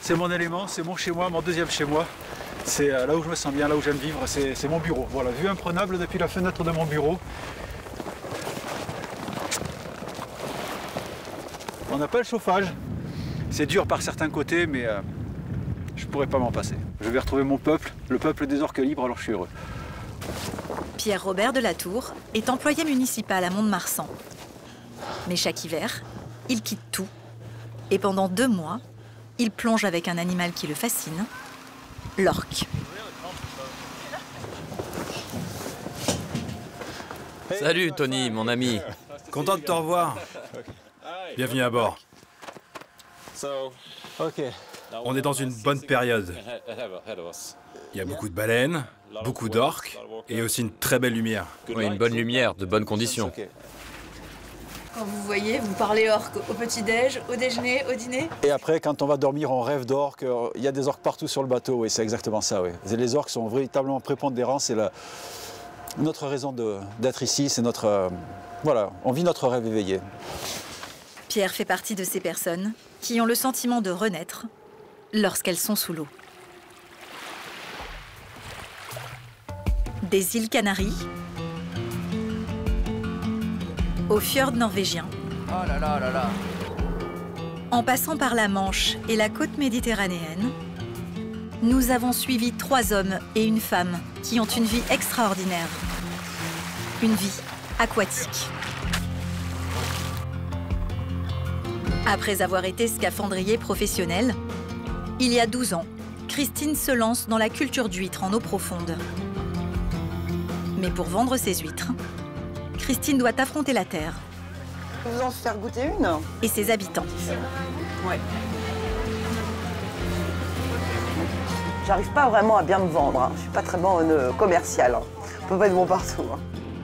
C'est mon élément, c'est mon chez moi, mon deuxième chez moi. C'est là où je me sens bien, là où j'aime vivre, c'est mon bureau. Voilà, vue imprenable depuis la fenêtre de mon bureau. On n'a pas le chauffage. C'est dur par certains côtés, mais je ne pourrais pas m'en passer. Je vais retrouver mon peuple, le peuple des orques libres, alors je suis heureux. Pierre-Robert de la Tour est employé municipal à Mont-de-Marsan. Mais chaque hiver, il quitte tout. Et pendant 2 mois, il plonge avec un animal qui le fascine, l'orque. Salut Tony, mon ami. Content de te revoir. Bienvenue à bord. On est dans une bonne période. Il y a beaucoup de baleines, beaucoup d'orques et aussi une très belle lumière. Oui, une bonne lumière, de bonnes conditions. Quand vous voyez, vous parlez orque au petit-déj, au déjeuner, au dîner? Et après, quand on va dormir, on rêve d'orques. Il y a des orques partout sur le bateau, oui, c'est exactement ça. Oui. Les orques sont véritablement prépondérants, c'est notre raison d'être ici, c'est notre... voilà, on vit notre rêve éveillé. Pierre fait partie de ces personnes qui ont le sentiment de renaître lorsqu'elles sont sous l'eau. Des îles Canaries aux fjords norvégiens, en passant par la Manche et la côte méditerranéenne, nous avons suivi 3 hommes et une femme qui ont une vie extraordinaire. Une vie aquatique. Après avoir été scaphandrier professionnel, il y a 12 ans, Christine se lance dans la culture d'huîtres en eau profonde. Mais pour vendre ses huîtres, Christine doit affronter la terre. Vous en faire goûter une? Et ses habitants. Ouais. J'arrive pas vraiment à bien me vendre. Hein. Je suis pas très bonne commerciale. Hein. On peut pas être bon partout. Hein.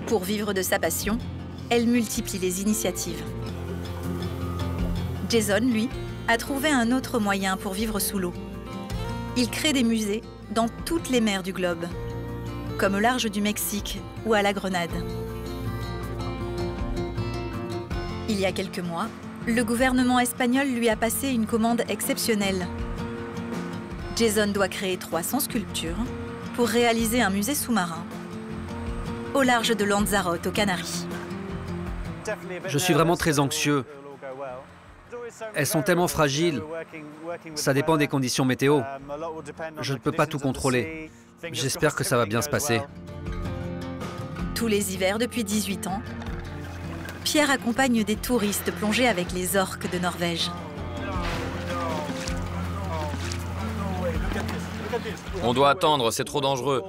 Pour vivre de sa passion, elle multiplie les initiatives. Jason, lui, a trouvé un autre moyen pour vivre sous l'eau. Il crée des musées dans toutes les mers du globe, comme au large du Mexique ou à la Grenade. Il y a quelques mois, le gouvernement espagnol lui a passé une commande exceptionnelle. Jason doit créer 300 sculptures pour réaliser un musée sous-marin au large de Lanzarote, aux Canaries. Je suis vraiment très anxieux. Elles sont tellement fragiles. Ça dépend des conditions météo. Je ne peux pas tout contrôler. J'espère que ça va bien se passer. Tous les hivers depuis 18 ans, Pierre accompagne des touristes plonger avec les orques de Norvège. On doit attendre, c'est trop dangereux.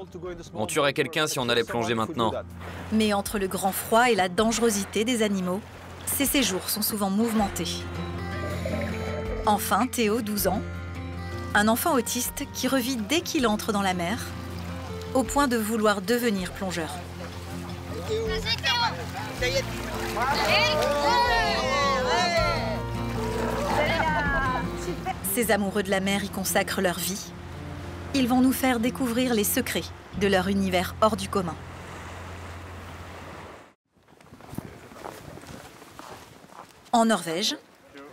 On tuerait quelqu'un si on allait plonger maintenant. Mais entre le grand froid et la dangerosité des animaux, ces séjours sont souvent mouvementés. Enfin, Théo, 12 ans, un enfant autiste qui revit dès qu'il entre dans la mer, au point de vouloir devenir plongeur. Ces amoureux de la mer y consacrent leur vie. Ils vont nous faire découvrir les secrets de leur univers hors du commun. En Norvège,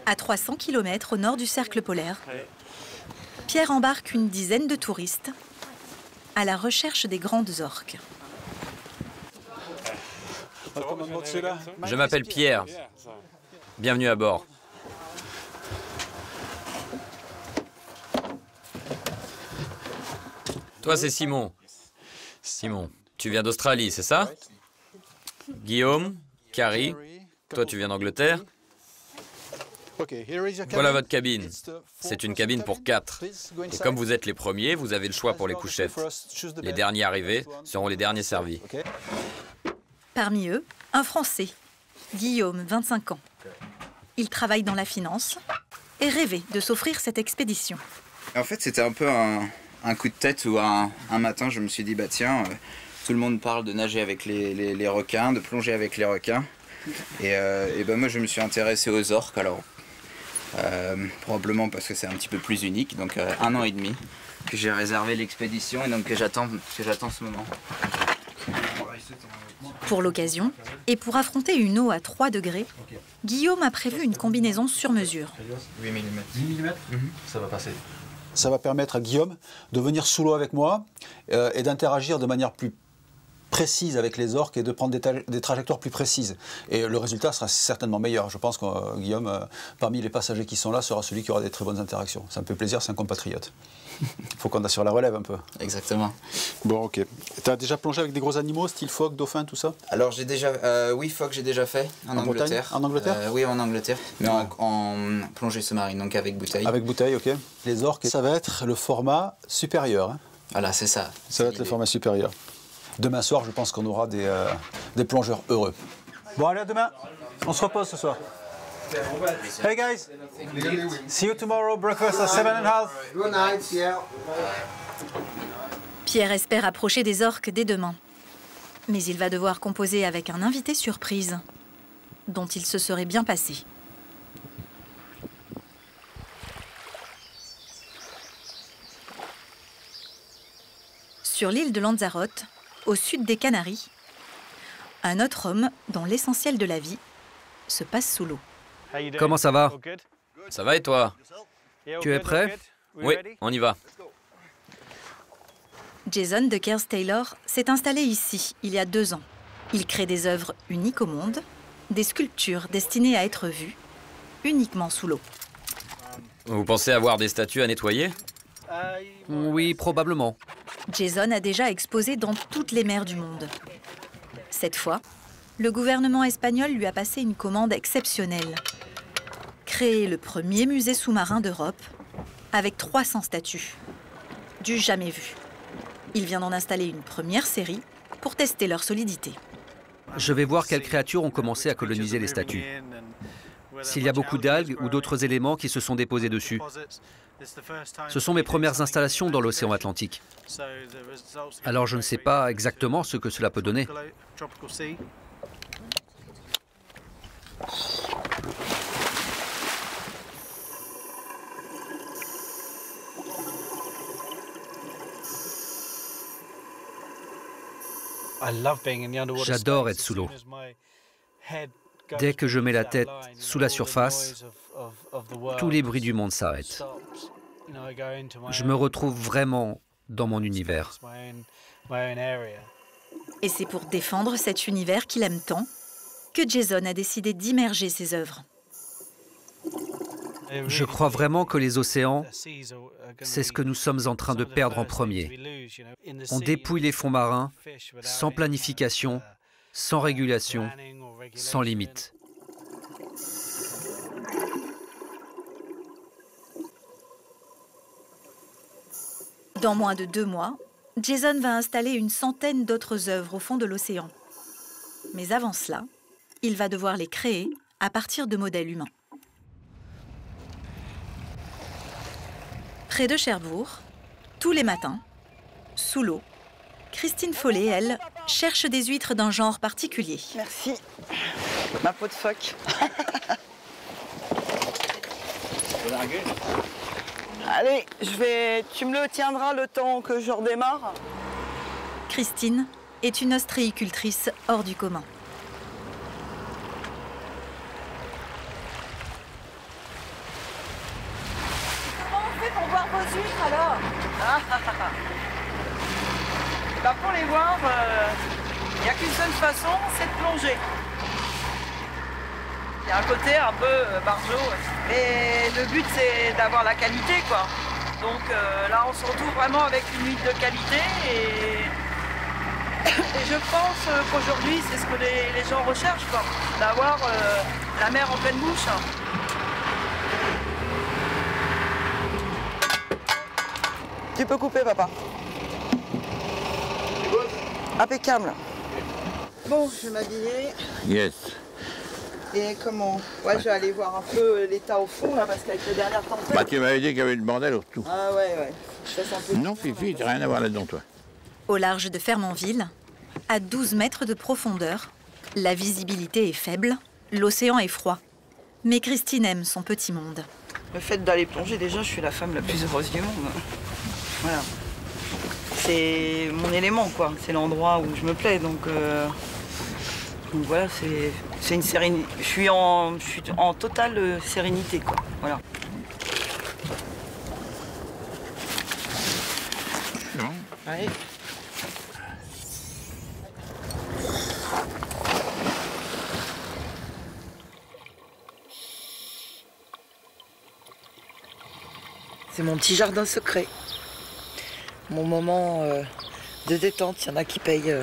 à 300 km au nord du cercle polaire, Pierre embarque une dizaine de touristes à la recherche des grandes orques. Je m'appelle Pierre. Bienvenue à bord. Toi, c'est Simon. Simon, tu viens d'Australie, c'est ça? Guillaume, Carrie, toi, tu viens d'Angleterre? Voilà votre cabine. C'est une cabine pour 4. Et comme vous êtes les premiers, vous avez le choix pour les couchettes. Les derniers arrivés seront les derniers servis. Parmi eux, un Français, Guillaume, 25 ans. Il travaille dans la finance et rêvait de s'offrir cette expédition. En fait, c'était un peu un coup de tête où un matin, je me suis dit, bah tiens, tout le monde parle de nager avec les requins, de plonger avec les requins. Et ben moi, je me suis intéressé aux orques, alors probablement parce que c'est un petit peu plus unique. Donc 1 an et demi que j'ai réservé l'expédition et donc que j'attends ce moment. Pour l'occasion, et pour affronter une eau à 3 degrés, Guillaume a prévu une combinaison sur mesure. 8 mm. 10 mm, ça va passer. ça va permettre à Guillaume de venir sous l'eau avec moi et d'interagir de manière plus précise avec les orques et de prendre des trajectoires plus précises. Et le résultat sera certainement meilleur. Je pense que Guillaume, parmi les passagers qui sont là, sera celui qui aura des très bonnes interactions. Ça me fait plaisir, c'est un compatriote. Il faut qu'on assure la relève un peu. Exactement. Bon, ok. Tu as déjà plongé avec des gros animaux, style phoque, dauphin, tout ça? Alors j'ai déjà, oui, phoque j'ai déjà fait en Angleterre. En Angleterre? Oui, en Angleterre, mais en plongée sous-marine, donc avec bouteille. Avec bouteille, ok. Les orques, ça va être le format supérieur. Hein. Voilà, c'est ça. Ça va être le format supérieur. Demain soir, je pense qu'on aura des plongeurs heureux. Bon, allez, à demain. On se repose ce soir. Hey guys, see you tomorrow, breakfast at 7:30. Good night, yeah. Pierre espère approcher des orques dès demain. Mais il va devoir composer avec un invité surprise, dont il se serait bien passé. Sur l'île de Lanzarote, au sud des Canaries, un autre homme dont l'essentiel de la vie se passe sous l'eau. Comment ça va? Ça va et toi? Tu es prêt? Oui, on y va. Jason de Kers Taylor s'est installé ici il y a 2 ans. Il crée des œuvres uniques au monde, des sculptures destinées à être vues uniquement sous l'eau. Vous pensez avoir des statues à nettoyer? Oui, probablement. Jason a déjà exposé dans toutes les mers du monde. Cette fois, le gouvernement espagnol lui a passé une commande exceptionnelle. Créer le premier musée sous-marin d'Europe avec 300 statues. Du jamais vu. Il vient d'en installer une première série pour tester leur solidité. Je vais voir quelles créatures ont commencé à coloniser les statues. S'il y a beaucoup d'algues ou d'autres éléments qui se sont déposés dessus. Ce sont mes premières installations dans l'océan Atlantique. Alors je ne sais pas exactement ce que cela peut donner. J'adore être sous l'eau. Dès que je mets la tête sous la surface, tous les bruits du monde s'arrêtent. Je me retrouve vraiment dans mon univers. Et c'est pour défendre cet univers qu'il aime tant que Jason a décidé d'immerger ses œuvres. Je crois vraiment que les océans, c'est ce que nous sommes en train de perdre en premier. On dépouille les fonds marins sans planification, sans régulation, sans limite. Dans moins de 2 mois, Jason va installer une centaine d'autres œuvres au fond de l'océan. Mais avant cela, il va devoir les créer à partir de modèles humains. Près de Cherbourg, tous les matins, sous l'eau, Christine Follet, elle, cherche des huîtres d'un genre particulier. Merci. Ma peau de phoque. Allez, tu me le tiendras le temps que je redémarre. Christine est une ostréicultrice hors du commun. Comment on fait pour voir vos huîtres alors? Bah pour les voir, il n'y a qu'une seule façon, c'est de plonger. Il y a un côté un peu barjot. Mais le but c'est d'avoir la qualité quoi. Donc là on se retrouve vraiment avec une huître de qualité et je pense qu'aujourd'hui c'est ce que les gens recherchent quoi. D'avoir la mer en pleine bouche. Tu peux couper papa. Impeccable. Bon, je vais m'habiller. Yes. Et comment? Ouais, je vais aller voir un peu l'état au fond là, parce qu'avec les dernières tempêtes. Bah, tu m'avais dit qu'il y avait du bordel autour. Ah ouais. Je fasse un peu. Non, Fifi, t'as rien à voir là-dedans, toi. Au large de Fermanville, à 12 mètres de profondeur, la visibilité est faible, l'océan est froid. Mais Christine aime son petit monde. Le fait d'aller plonger, déjà, je suis la femme la plus heureuse du monde. Voilà. C'est mon élément, quoi. C'est l'endroit où je me plais, donc voilà, c'est une sérénité. Je suis en totale sérénité, quoi. Voilà. Allez. C'est mon petit jardin secret. Mon moment de détente. Il y en a qui payent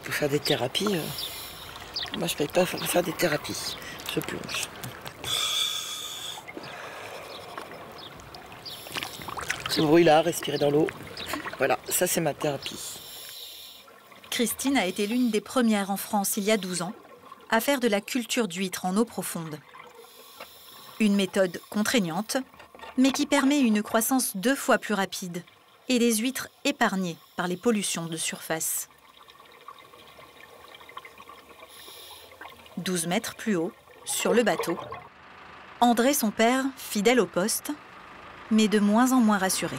pour faire des thérapies. Moi, je paye pas pour faire des thérapies. Je plonge. Ce bruit-là, respirer dans l'eau. Voilà, ça c'est ma thérapie. Christine a été l'une des premières en France, il y a 12 ans, à faire de la culture d'huîtres en eau profonde. Une méthode contraignante, mais qui permet une croissance 2 fois plus rapide et des huîtres épargnées par les pollutions de surface. 12 mètres plus haut, sur le bateau, André, son père, fidèle au poste, mais de moins en moins rassuré.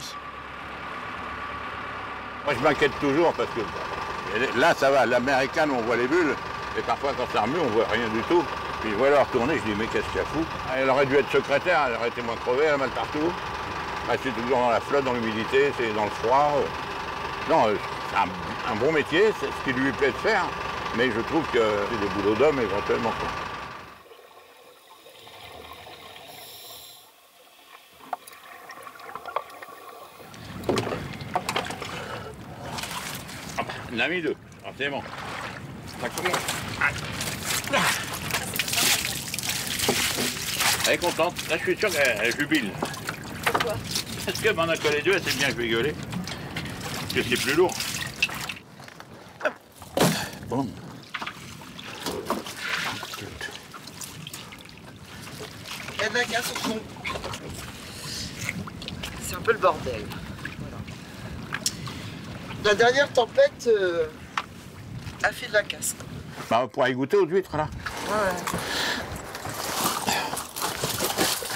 Moi, je m'inquiète toujours parce que là, ça va. L'américaine, on voit les bulles. Et parfois, quand ça remue, on voit rien du tout. Puis je vois leur retourner, je dis, mais qu'est-ce qu'il y a fou? Elle aurait dû être secrétaire, elle aurait été moins crevée, elle a mal partout. C'est toujours dans la flotte, dans l'humidité, c'est dans le froid. Non, c'est un bon métier, c'est ce qui lui plaît de faire. Mais je trouve que c'est des boulots d'hommes éventuellement. Il en a mis 2, c'est bon. Elle est contente, là je suis sûr qu'elle jubile. Pourquoi? Parce que m'en a collé 2, elle sait bien que je vais gueuler. Parce que c'est plus lourd. Bon. Il y a de la casse au fond. C'est un peu le bordel. Voilà. La dernière tempête a fait de la casse. Bah, on pourra y goûter aux huîtres là. Ouais.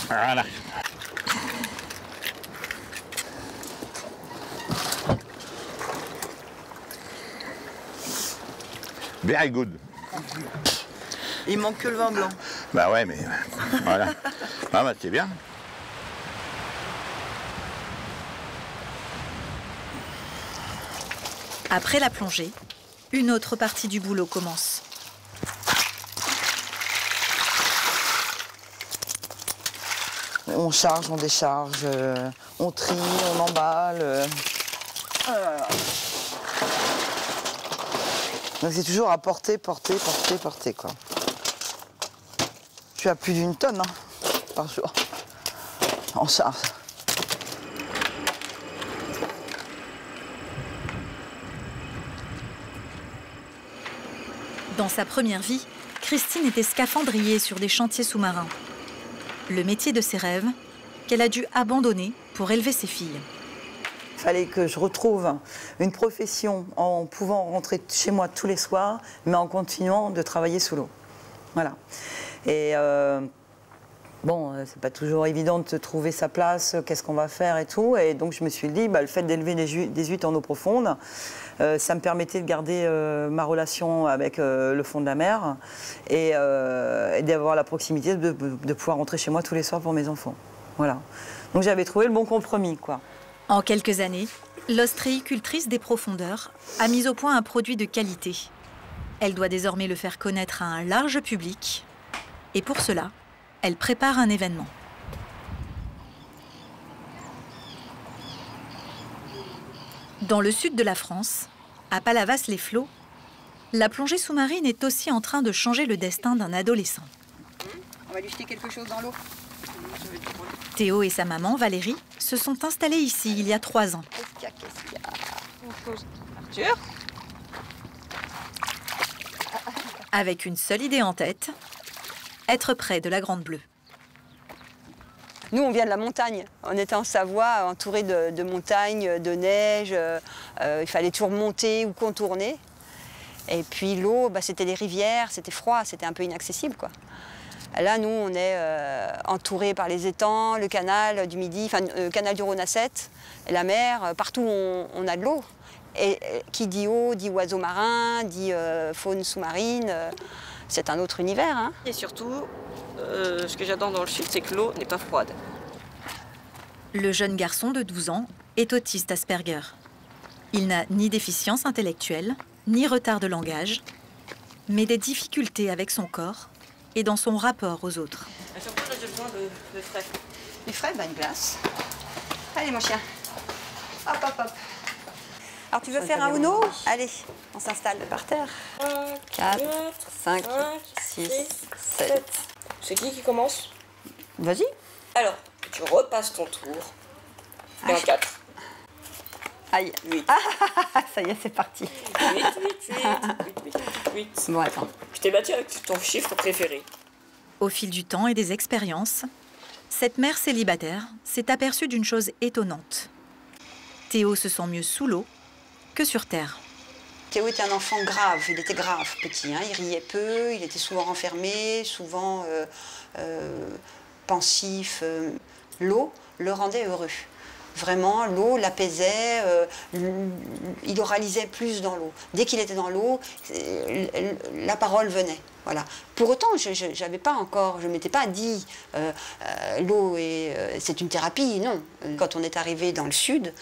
Voilà. Very good. Il manque que le vin blanc. Bah ouais, mais voilà. Ah bah c'est bien. Après la plongée, une autre partie du boulot commence. On charge, on décharge, on trie, on emballe. Donc c'est toujours à porter, quoi. Je suis à plus d'1 tonne par jour en charge. Dans sa première vie, Christine était scaphandrière sur des chantiers sous-marins. Le métier de ses rêves, qu'elle a dû abandonner pour élever ses filles. Il fallait que je retrouve une profession en pouvant rentrer chez moi tous les soirs, mais en continuant de travailler sous l'eau. Voilà. Et bon, c'est pas toujours évident de trouver sa place, qu'est-ce qu'on va faire et tout. Et donc je me suis dit, le fait d'élever des huîtres en eau profonde, ça me permettait de garder ma relation avec le fond de la mer et d'avoir la proximité de pouvoir rentrer chez moi tous les soirs pour mes enfants. Voilà. Donc j'avais trouvé le bon compromis, quoi. En quelques années, l'ostréicultrice des profondeurs a mis au point un produit de qualité. Elle doit désormais le faire connaître à un large public. Et pour cela, elle prépare un événement. Dans le sud de la France, à Palavas-les-Flots, la plongée sous-marine est aussi en train de changer le destin d'un adolescent. On va lui jeter quelque chose dans l'eau. Théo et sa maman, Valérie, se sont installés ici il y a 3 ans. Qu'est-ce qu'il y a Arthur? Avec une seule idée en tête, être près de la Grande Bleue. Nous, on vient de la montagne. On était en Savoie, entouré de montagnes, de neige. Il fallait toujours monter ou contourner. Et puis l'eau, c'était les rivières, c'était froid, c'était un peu inaccessible, quoi. Là, nous, on est entourés par les étangs, le canal du Midi, enfin, le canal du Rhône à 7, la mer. Partout, on a de l'eau. Et qui dit eau, dit oiseaux marins, dit faune sous-marine. C'est un autre univers, hein. Et surtout, ce que j'adore dans le sud, c'est que l'eau n'est pas froide. Le jeune garçon de 12 ans est autiste Asperger. Il n'a ni déficience intellectuelle, ni retard de langage, mais des difficultés avec son corps et dans son rapport aux autres. Surtout, j'ai besoin de frais. Du frais, bah, une glace. Allez, mon chien. Hop, hop, hop. Alors, tu veux faire un Uno? Allez, on s'installe par terre. 4, 5, 6, 7. C'est qui commence? Vas-y. Alors, tu repasses ton tour. Et un 4. Aïe. 8. Ah, ça y est, c'est parti. 8. Bon, attends. Tu t'es battu avec ton chiffre préféré. Au fil du temps et des expériences, cette mère célibataire s'est aperçue d'une chose étonnante. Théo se sent mieux sous l'eau que sur terre. Théo était un enfant grave, il était grave petit, hein. Il riait peu, il était souvent renfermé, souvent pensif. L'eau le rendait heureux. Vraiment, l'eau l'apaisait, il oralisait plus dans l'eau. Dès qu'il était dans l'eau, la parole venait. Voilà. Pour autant, je ne m'étais pas dit l'eau c'est une thérapie, non. Quand on est arrivé dans le sud,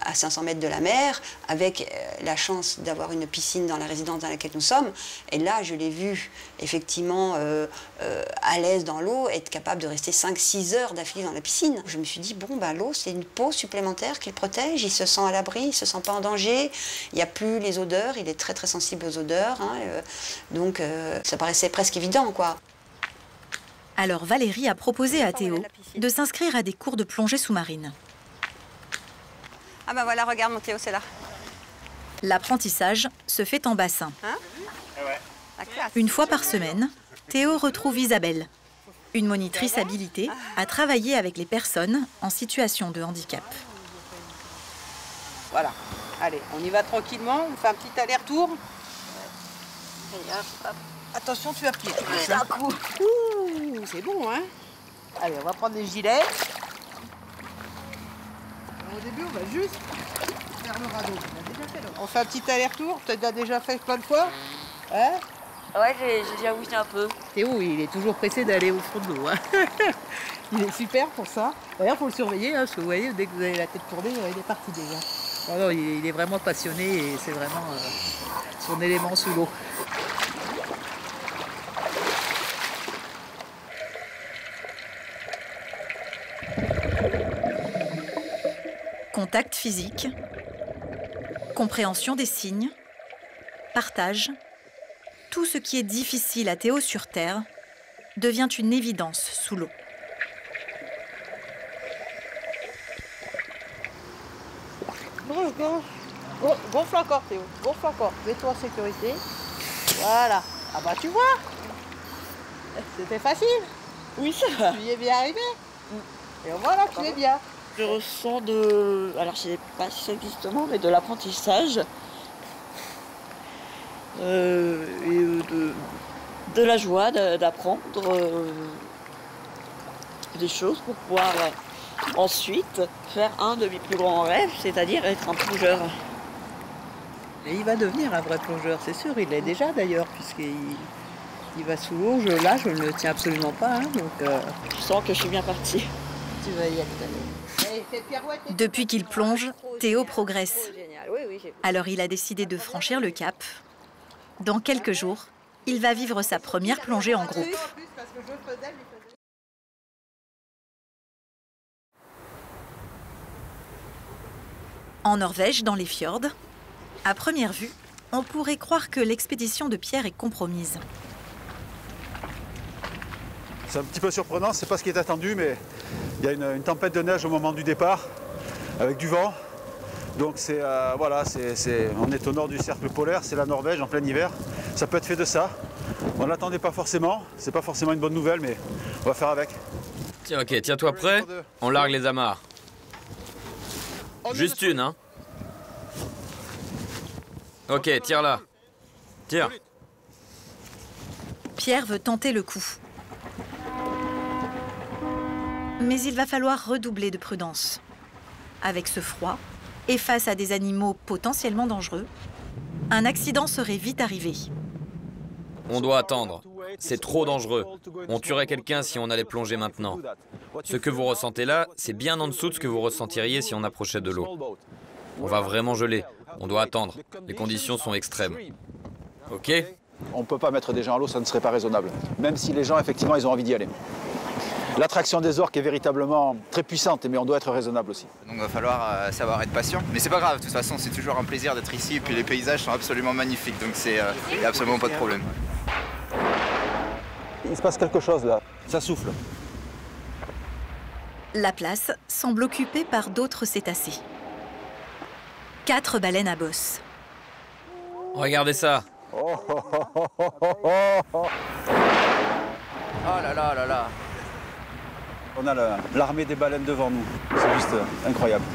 à 500 mètres de la mer, avec la chance d'avoir une piscine dans la résidence dans laquelle nous sommes, et là, je l'ai vu effectivement à l'aise dans l'eau, être capable de rester 5-6 heures d'affilée dans la piscine. Je me suis dit, bon, ben, l'eau, c'est une peau supplémentaire qui le protège, il se sent à l'abri, il ne se sent pas en danger, il n'y a plus les odeurs, il est très très sensible aux odeurs, hein, donc ça paraissait presque évident, quoi. Alors Valérie a proposé à Théo de s'inscrire à des cours de plongée sous-marine. Ah ben voilà, regarde mon Théo, c'est là. L'apprentissage se fait en bassin. Hein? Une fois par semaine, Théo retrouve Isabelle, une monitrice habilitée à travailler avec les personnes en situation de handicap. Voilà, allez, on y va tranquillement, on fait un petit aller-retour. Attention, tu vas plier. D'un coup. C'est bon, hein? Allez, on va prendre les gilets. Au début, on va juste faire le radeau. On fait un petit aller-retour. Tu as déjà fait plein de fois? Hein? Ouais, j'ai déjà bougé un peu. Théo, il est toujours pressé d'aller au fond de l'eau. Hein. Il est super pour ça. D'ailleurs, il faut le surveiller, hein, parce que vous voyez, dès que vous avez la tête tournée, il est parti déjà. Alors, il est vraiment passionné et c'est vraiment son élément sous l'eau. Contact physique, compréhension des signes, partage, tout ce qui est difficile à Théo sur Terre devient une évidence sous l'eau. Gonfle encore Théo, gonfle encore, mets-toi en sécurité. Voilà. Ah bah tu vois, c'était facile. Oui, ça va. Tu y es bien arrivé. Et voilà, tu es bien. Je ressens alors je sais pas si ça existe justement, mais de l'apprentissage. De la joie d'apprendre des choses pour pouvoir ensuite faire un de mes plus grands rêves, c'est-à-dire être un plongeur. Et il va devenir un vrai plongeur, c'est sûr, il l'est déjà d'ailleurs, puisqu'il va sous l'eau. Là, je ne le tiens absolument pas, hein, donc je sens que je suis bien partie. Tu vas y aller. Depuis qu'il plonge, Théo progresse. Alors il a décidé de franchir le cap. Dans quelques jours, il va vivre sa première plongée en groupe. En Norvège, dans les fjords, à première vue, on pourrait croire que l'expédition de Pierre est compromise. C'est un petit peu surprenant, c'est pas ce qui est attendu, mais il y a une tempête de neige au moment du départ, avec du vent. Donc voilà, on est au nord du cercle polaire, c'est la Norvège en plein hiver. Ça peut être fait de ça. On ne l'attendait pas forcément, c'est pas forcément une bonne nouvelle, mais on va faire avec. Tiens, ok, tiens-toi prêt, on largue les amarres. Juste une, hein. Ok, tire là. Tire. Pierre veut tenter le coup. Mais il va falloir redoubler de prudence. Avec ce froid, et face à des animaux potentiellement dangereux, un accident serait vite arrivé. On doit attendre. C'est trop dangereux. On tuerait quelqu'un si on allait plonger maintenant. Ce que vous ressentez là, c'est bien en dessous de ce que vous ressentiriez si on approchait de l'eau. On va vraiment geler. On doit attendre. Les conditions sont extrêmes. Ok? On ne peut pas mettre des gens à l'eau, ça ne serait pas raisonnable. Même si les gens, effectivement, ils ont envie d'y aller. L'attraction des orques est véritablement très puissante, mais on doit être raisonnable aussi. Donc il va falloir savoir être patient. Mais c'est pas grave, de toute façon, c'est toujours un plaisir d'être ici. Et puis les paysages sont absolument magnifiques, donc il n'y a absolument pas de problème. Il se passe quelque chose là, ça souffle. La place semble occupée par d'autres cétacés. 4 baleines à bosse. Regardez ça. Oh là là là là. On a l'armée des baleines devant nous. C'est juste incroyable.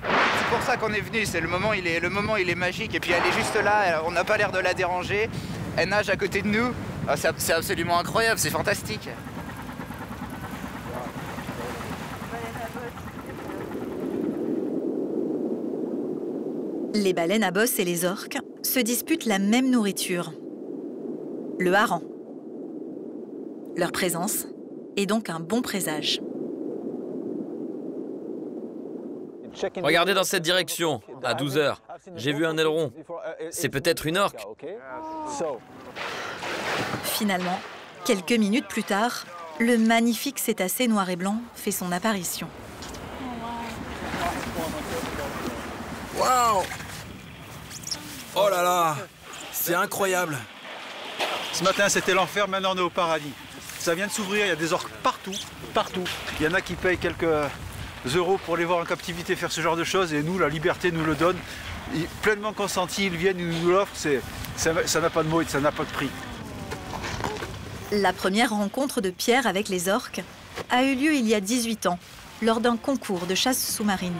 C'est pour ça qu'on est venu. C'est le moment il est magique. Et puis elle est juste là. On n'a pas l'air de la déranger. Elle nage à côté de nous. Oh, c'est absolument incroyable. C'est fantastique. Les baleines à bosse et les orques se disputent la même nourriture, le hareng. Leur présence est donc un bon présage. Regardez dans cette direction, à 12 h. J'ai vu un aileron. C'est peut-être une orque. Finalement, quelques minutes plus tard, le magnifique cétacé noir et blanc fait son apparition. Waouh! Oh là là! C'est incroyable! Ce matin, c'était l'enfer, maintenant on est au paradis. Ça vient de s'ouvrir, il y a des orques partout, partout. Il y en a qui payent quelques euros pour les voir en captivité faire ce genre de choses, et nous, la liberté nous le donne. Pleinement consentis, ils viennent, ils nous l'offrent, ça n'a pas de mots et ça n'a pas de prix. La première rencontre de Pierre avec les orques a eu lieu il y a 18 ans, lors d'un concours de chasse sous-marine.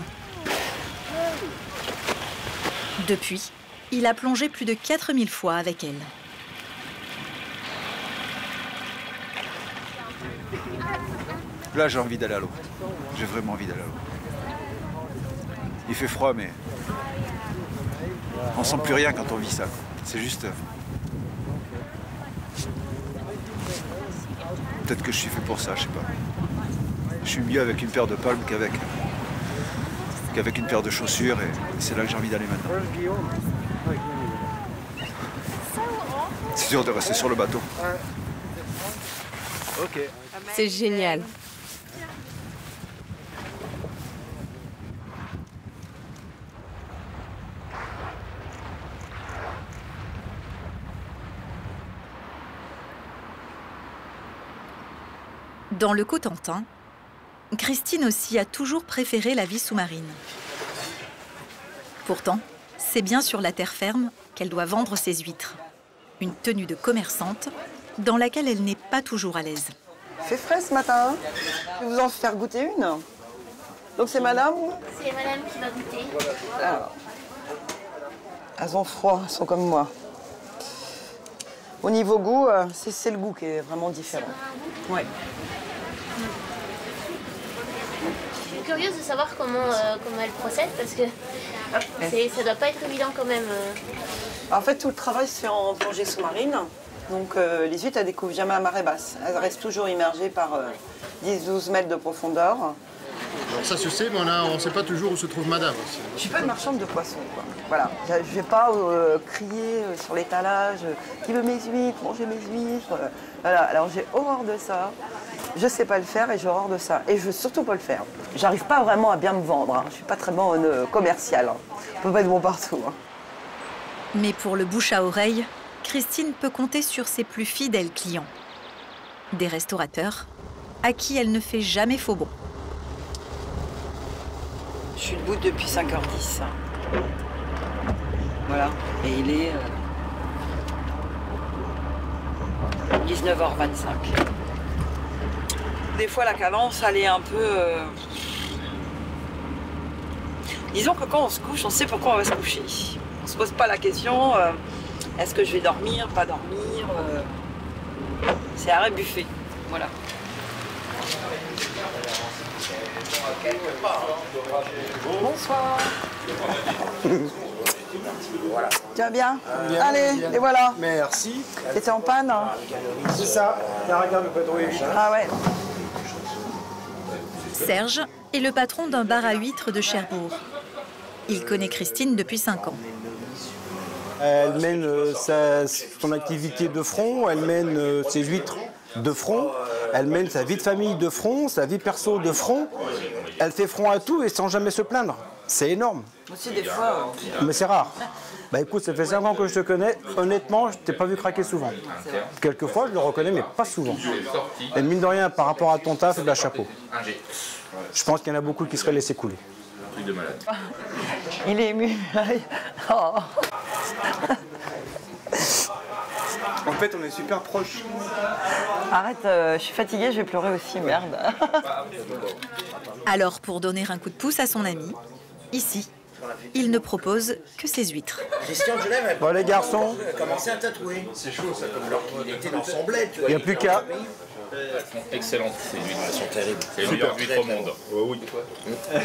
Depuis, il a plongé plus de 4000 fois avec elle. Là, j'ai envie d'aller à l'eau. J'ai vraiment envie d'aller à l'eau. Il fait froid, mais on sent plus rien quand on vit ça. C'est juste... Peut-être que je suis fait pour ça, je sais pas. Je suis mieux avec une paire de palmes qu'avec une paire de chaussures, et c'est là que j'ai envie d'aller maintenant. C'est dur de rester sur le bateau. Ok. C'est génial. Dans le Cotentin, Christine aussi a toujours préféré la vie sous-marine. Pourtant, c'est bien sur la terre ferme qu'elle doit vendre ses huîtres. Une tenue de commerçante dans laquelle elle n'est pas toujours à l'aise. Il fait frais ce matin. Je vais vous en faire goûter une. Donc c'est madame? C'est madame qui va goûter. Alors, elles ont froid, elles sont comme moi. Au niveau goût, c'est le goût qui est vraiment différent. Ouais. Je suis curieuse de savoir comment elle procède parce que ça doit pas être évident quand même. En fait, tout le travail se fait en plongée sous-marine. Donc les huîtres, elles ne découvrent jamais à marée basse. Elles restent toujours immergées par 10-12 mètres de profondeur. Alors ça se sait, mais on ne sait pas toujours où se trouve madame. Je ne suis pas une marchande de poissons, quoi. Voilà. Je ne vais pas crier sur l'étalage qui veut mes huîtres, manger mes huîtres. Voilà. Alors j'ai horreur de ça. Je ne sais pas le faire et j'ai horreur de ça. Et je ne veux surtout pas le faire. J'arrive pas vraiment à bien me vendre. Hein. Je ne suis pas très bonne commerciale. Hein. On ne peut pas être bon partout. Hein. Mais pour le bouche à oreille, Christine peut compter sur ses plus fidèles clients. Des restaurateurs à qui elle ne fait jamais faux bon. Je suis debout depuis 5h10. Voilà. Et il est 19h25. Des fois, la cadence, elle est un peu... Disons que quand on se couche, on sait pourquoi on va se coucher. On ne se pose pas la question, est-ce que je vais dormir, pas dormir C'est arrêt buffet. Voilà. Bonsoir. Voilà. Tu vas bien? Bien, allez, bien. Les voilà. Merci. T'étais en panne? Hein? C'est ça. Regarde le patron est vite. Ah ouais. Serge est le patron d'un bar à huîtres de Cherbourg. Il connaît Christine depuis 5 ans. Elle mène son activité de front, elle mène ses huîtres de front, elle mène sa vie de famille de front, sa vie perso de front. Elle fait front à tout et sans jamais se plaindre. C'est énorme. Aussi des fois. Mais c'est rare. Bah écoute, ça fait 5 ans que je te connais. Honnêtement, je t'ai pas vu craquer souvent. Quelquefois, je le reconnais, mais pas souvent. Et mine de rien, par rapport à ton taf, de la chapeau. Je pense qu'il y en a beaucoup qui seraient laissés couler. Il est ému. Oh. En fait, on est super proches. Arrête, je suis fatiguée, je vais pleurer aussi, merde. Alors, pour donner un coup de pouce à son ami, ici, il ne propose que ses huîtres. Christian Genève, bon, les garçons, commencé à tatouer. C'est chaud, ça, comme lorsqu'il était dans son bled. Il n'y a plus qu'à. Elles sont excellentes, ces huîtres. Elles sont terribles. C'est les Super. meilleures huîtres au monde. Oui.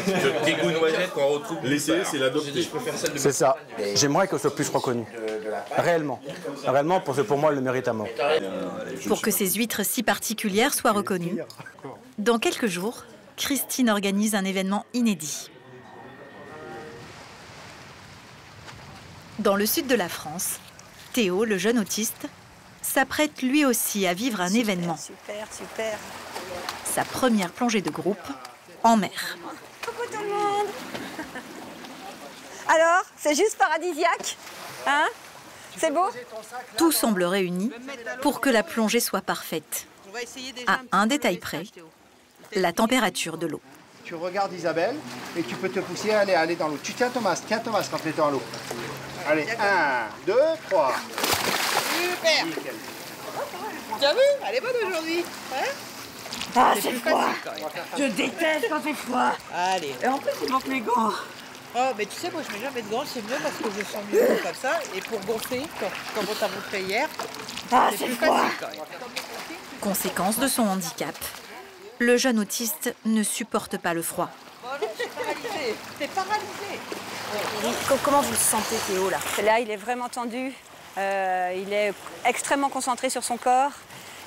Ce petit goût noisette qu'on retrouve. L'essayer, c'est l'adopter. C'est ça. J'aimerais qu'elle soit plus reconnue. Réellement. Réellement, parce que pour moi, elle le mérite à mort. Pour que ces huîtres si particulières soient reconnues, dans quelques jours, Christine organise un événement inédit. Dans le sud de la France, Théo, le jeune autiste, s'apprête lui aussi à vivre un événement. Super. Sa première plongée de groupe en mer. Coucou tout le monde. Alors, c'est juste paradisiaque, hein? C'est beau? Tout semble réuni pour que la plongée soit parfaite. À un détail près, la température de l'eau. Tu regardes Isabelle et tu peux te pousser à aller dans l'eau. Tu tiens Thomas quand tu es dans l'eau. Allez, 1, 2, 3. Super. Nickel. Tu as vu? Elle est bonne aujourd'hui. Hein? Ah, c'est froid. Je déteste quand c'est froid. Allez. Et en plus, il manque les gants. Oh, mais tu sais, moi je mets jamais de gants, c'est mieux parce que je sens mieux comme ça. Et pour gonfler, comme on t'a montré hier, c'est plus facile quand même. Conséquence de son handicap, le jeune autiste ne supporte pas le froid. T'es paralysé. Comment vous le sentez, Théo, là? Là, il est vraiment tendu. Il est extrêmement concentré sur son corps.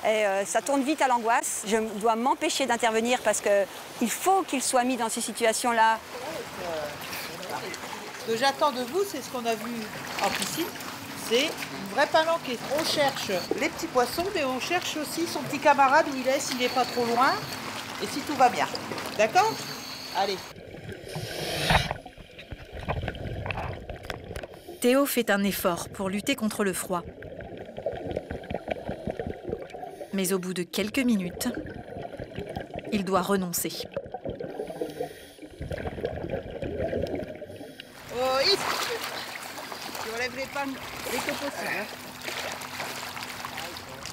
Et ça tourne vite à l'angoisse. Je dois m'empêcher d'intervenir parce qu'il faut qu'il soit mis dans ces situations-là. Ce que j'attends de vous, c'est ce qu'on a vu en piscine. C'est une vraie palanquée. On cherche les petits poissons, mais on cherche aussi son petit camarade où il est, s'il n'est pas trop loin, et si tout va bien. D'accord? Allez. Théo fait un effort pour lutter contre le froid. Mais au bout de quelques minutes, il doit renoncer. Oh, tu relèves les palmes dès que possible. Hein.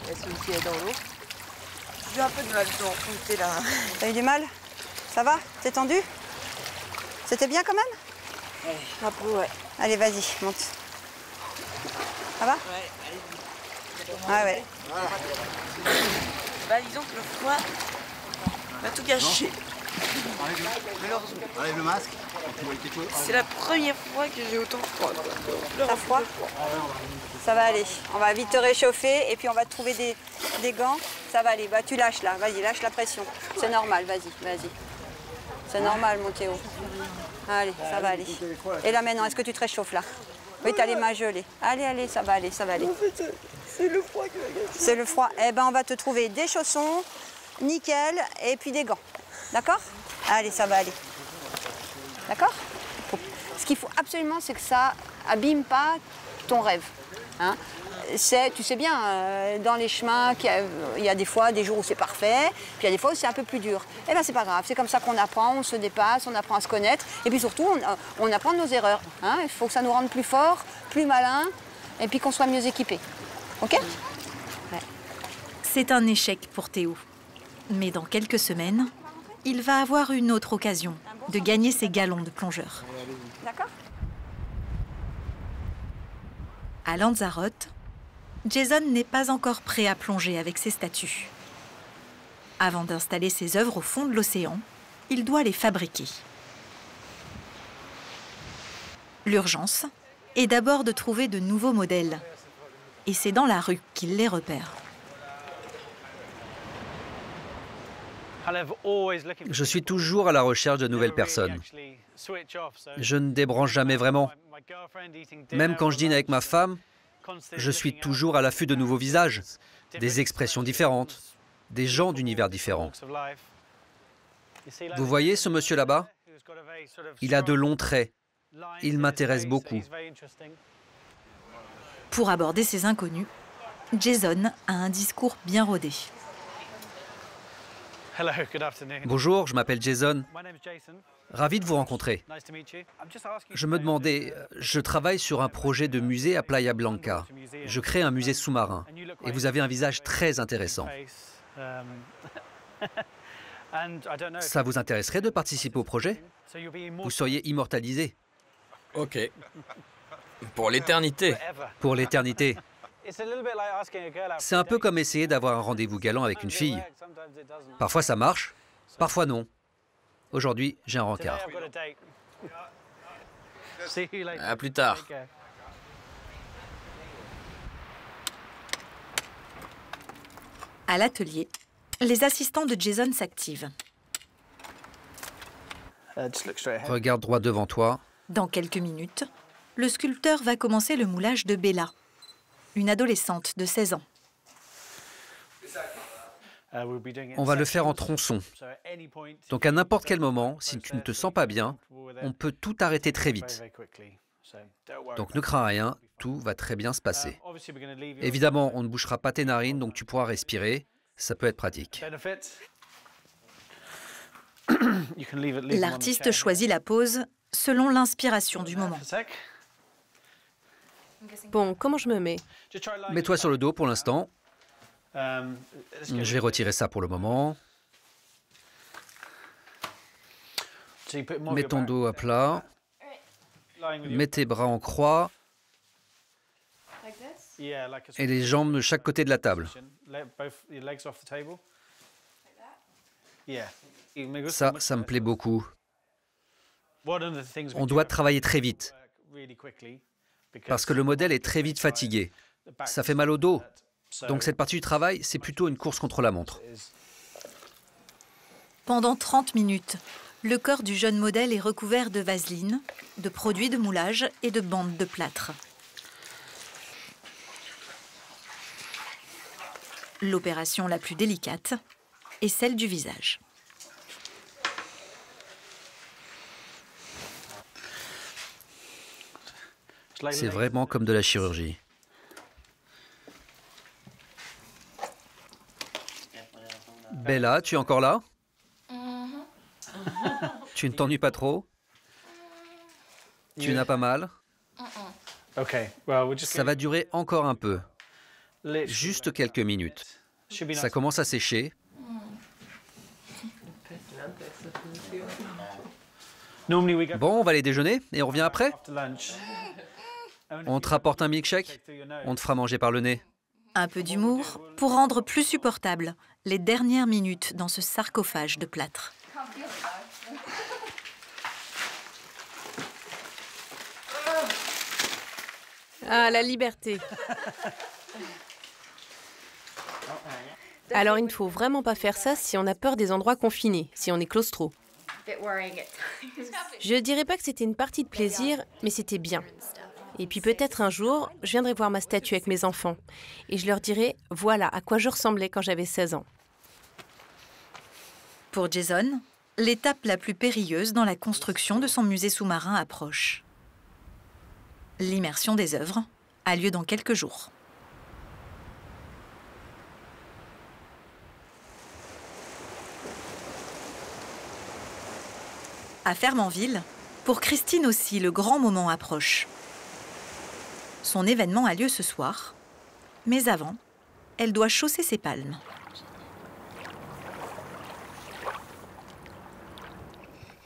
Laisse-le est dans l'eau. J'ai un peu de mal de remonter là. T'as eu du mal? Ça va? T'es tendu? C'était bien quand même? Ouais, un peu, ouais. Allez, vas-y, monte. Ça va? Ouais, allez. Ah ouais. Voilà. Bah, disons que le froid m'a tout gâché. Enlève le masque. C'est la première fois que j'ai autant froid. T'as froid? Ça va aller. On va vite te réchauffer et puis on va te trouver des gants. Ça va aller. Bah, tu lâches là. Vas-y, lâche la pression. C'est normal. Vas-y. C'est normal, mon Théo. Allez, ça va aller. Et là maintenant, est-ce que tu te réchauffes là? Oui, t'as les mains gelées. Allez, ça va aller. En fait, c'est le froid que j'ai gâché. C'est le froid. Eh ben, on va te trouver des chaussons, nickel, et puis des gants. D'accord? Allez, ça va aller. D'accord? Ce qu'il faut absolument, c'est que ça abîme pas ton rêve. Hein? Tu sais bien, dans les chemins, il y a des fois des jours où c'est parfait, puis il y a des fois où c'est un peu plus dur. Eh bien, c'est pas grave, c'est comme ça qu'on apprend, on se dépasse, on apprend à se connaître, et puis surtout, on apprend de nos erreurs. Hein? Il faut que ça nous rende plus forts, plus malins, et puis qu'on soit mieux équipés. OK? Ouais. C'est un échec pour Théo. Mais dans quelques semaines, il va avoir une autre occasion de gagner ses galons de plongeur. D'accord? À Lanzarote, Jason n'est pas encore prêt à plonger avec ses statues. Avant d'installer ses œuvres au fond de l'océan, il doit les fabriquer. L'urgence est d'abord de trouver de nouveaux modèles. Et c'est dans la rue qu'il les repère. Je suis toujours à la recherche de nouvelles personnes. Je ne débranche jamais vraiment. Même quand je dîne avec ma femme, je suis toujours à l'affût de nouveaux visages, des expressions différentes, des gens d'univers différents. Vous voyez ce monsieur là-bas? Il a de longs traits. Il m'intéresse beaucoup. Pour aborder ces inconnus, Jason a un discours bien rodé. Bonjour, je m'appelle Jason. Ravi de vous rencontrer. Je me demandais, je travaille sur un projet de musée à Playa Blanca. Je crée un musée sous-marin. Et vous avez un visage très intéressant. Ça vous intéresserait de participer au projet? Vous seriez immortalisé. Ok. Pour l'éternité. Pour l'éternité. C'est un peu comme essayer d'avoir un rendez-vous galant avec une fille. Parfois ça marche, parfois non. Aujourd'hui, j'ai un rencard. À plus tard. À l'atelier, les assistants de Jason s'activent. Regarde droit devant toi. Dans quelques minutes, le sculpteur va commencer le moulage de Bella, une adolescente de 16 ans. On va le faire en tronçon. Donc à n'importe quel moment, si tu ne te sens pas bien, on peut tout arrêter très vite. Donc ne crains rien, tout va très bien se passer. Évidemment, on ne bouchera pas tes narines, donc tu pourras respirer. Ça peut être pratique. L'artiste choisit la pose selon l'inspiration du moment. Bon, comment je me mets? Mets-toi sur le dos pour l'instant. Je vais retirer ça pour le moment. Mets ton dos à plat. Mets tes bras en croix. Et les jambes de chaque côté de la table. Ça me plaît beaucoup. On doit travailler très vite. Parce que le modèle est très vite fatigué. Ça fait mal au dos. Donc cette partie du travail, c'est plutôt une course contre la montre. Pendant 30 minutes, le corps du jeune modèle est recouvert de vaseline, de produits de moulage et de bandes de plâtre. L'opération la plus délicate est celle du visage. C'est vraiment comme de la chirurgie. Bella, tu es encore là? Tu ne t'ennuies pas trop? Tu n'as pas mal? Ça va durer encore un peu. Juste quelques minutes. Ça commence à sécher. Bon, on va aller déjeuner et on revient après? On te rapporte un milkshake? On te fera manger par le nez. Un peu d'humour pour rendre plus supportable les dernières minutes dans ce sarcophage de plâtre. Ah, la liberté. Alors il ne faut vraiment pas faire ça si on a peur des endroits confinés, si on est claustro. Je dirais pas que c'était une partie de plaisir, mais c'était bien. Et puis peut-être un jour, je viendrai voir ma statue avec mes enfants. Et je leur dirai, voilà à quoi je ressemblais quand j'avais 16 ans. Pour Jason, l'étape la plus périlleuse dans la construction de son musée sous-marin approche. L'immersion des œuvres a lieu dans quelques jours. À Fermanville, pour Christine aussi, le grand moment approche. Son événement a lieu ce soir, mais avant, elle doit chausser ses palmes.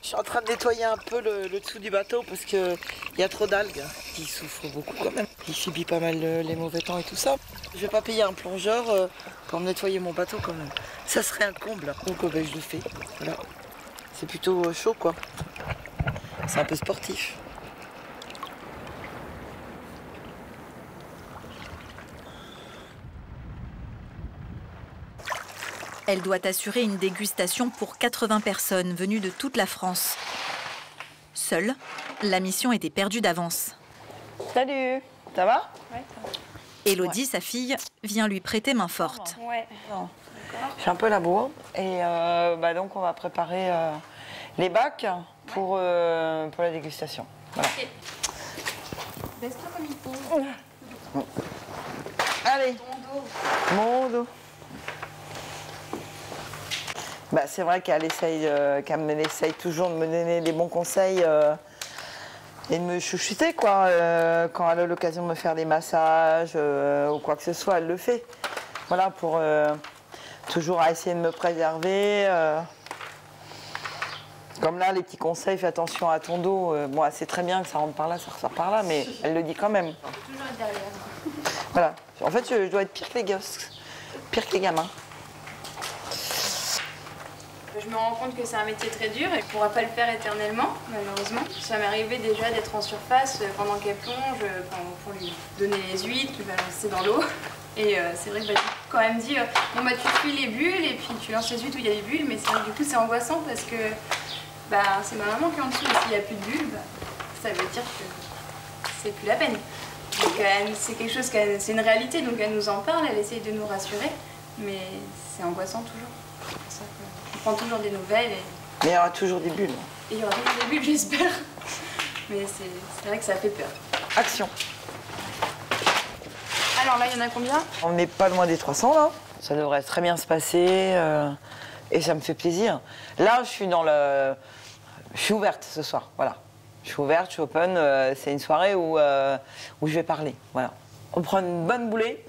Je suis en train de nettoyer un peu le dessous du bateau parce qu'il y a trop d'algues. Il souffre beaucoup quand même. Il subit pas mal les mauvais temps et tout ça. Je vais pas payer un plongeur pour nettoyer mon bateau quand même. Ça serait un comble. Donc je le fais. Voilà. C'est plutôt chaud quoi. C'est un peu sportif. Elle doit assurer une dégustation pour 80 personnes venues de toute la France. Seule, la mission était perdue d'avance. Salut, ça va? Élodie, sa fille, vient lui prêter main forte. Ouais. Je suis un peu la bourre et donc on va préparer les bacs pour la dégustation. Voilà. Baisse-toi comme il faut. Allez, mon dos. Bah, c'est vrai qu'elle essaye toujours de me donner des bons conseils et de me chouchouter, quoi. Quand elle a l'occasion de me faire des massages ou quoi que ce soit, elle le fait. Voilà, pour toujours essayer de me préserver. Comme là, les petits conseils, fais attention à ton dos. Bon, elle sait très bien que ça rentre par là, ça ressort par là, mais elle le dit quand même. Toujours être derrière. Voilà. En fait, je dois être pire que les gosses, pire que les gamins. Je me rends compte que c'est un métier très dur et ne pourra pas le faire éternellement, malheureusement. Ça m'est arrivé déjà d'être en surface pendant qu'elle plonge, pour lui donner les huîtres, lui balancer dans l'eau. Et c'est vrai que j'ai quand même dit, bon bah tu fuis les bulles et puis tu lances les huîtres où il y a des bulles, mais c'est vrai que du coup c'est angoissant parce que c'est ma maman qui est en dessous et s'il n'y a plus de bulles, ça veut dire que c'est plus la peine. Donc c'est quelque chose, c'est une réalité, donc elle nous en parle, elle essaye de nous rassurer, mais c'est angoissant toujours. C'est pour ça qu'on prend toujours des nouvelles. Mais il y aura toujours des bulles. Et il y aura toujours des bulles, j'espère. Mais c'est vrai que ça fait peur. Action. Alors là, il y en a combien? On n'est pas loin des 300 là. Ça devrait très bien se passer et ça me fait plaisir. Là, je suis ouverte ce soir, voilà. Je suis ouverte, je suis open. C'est une soirée où je vais parler, voilà. On prend une bonne goulée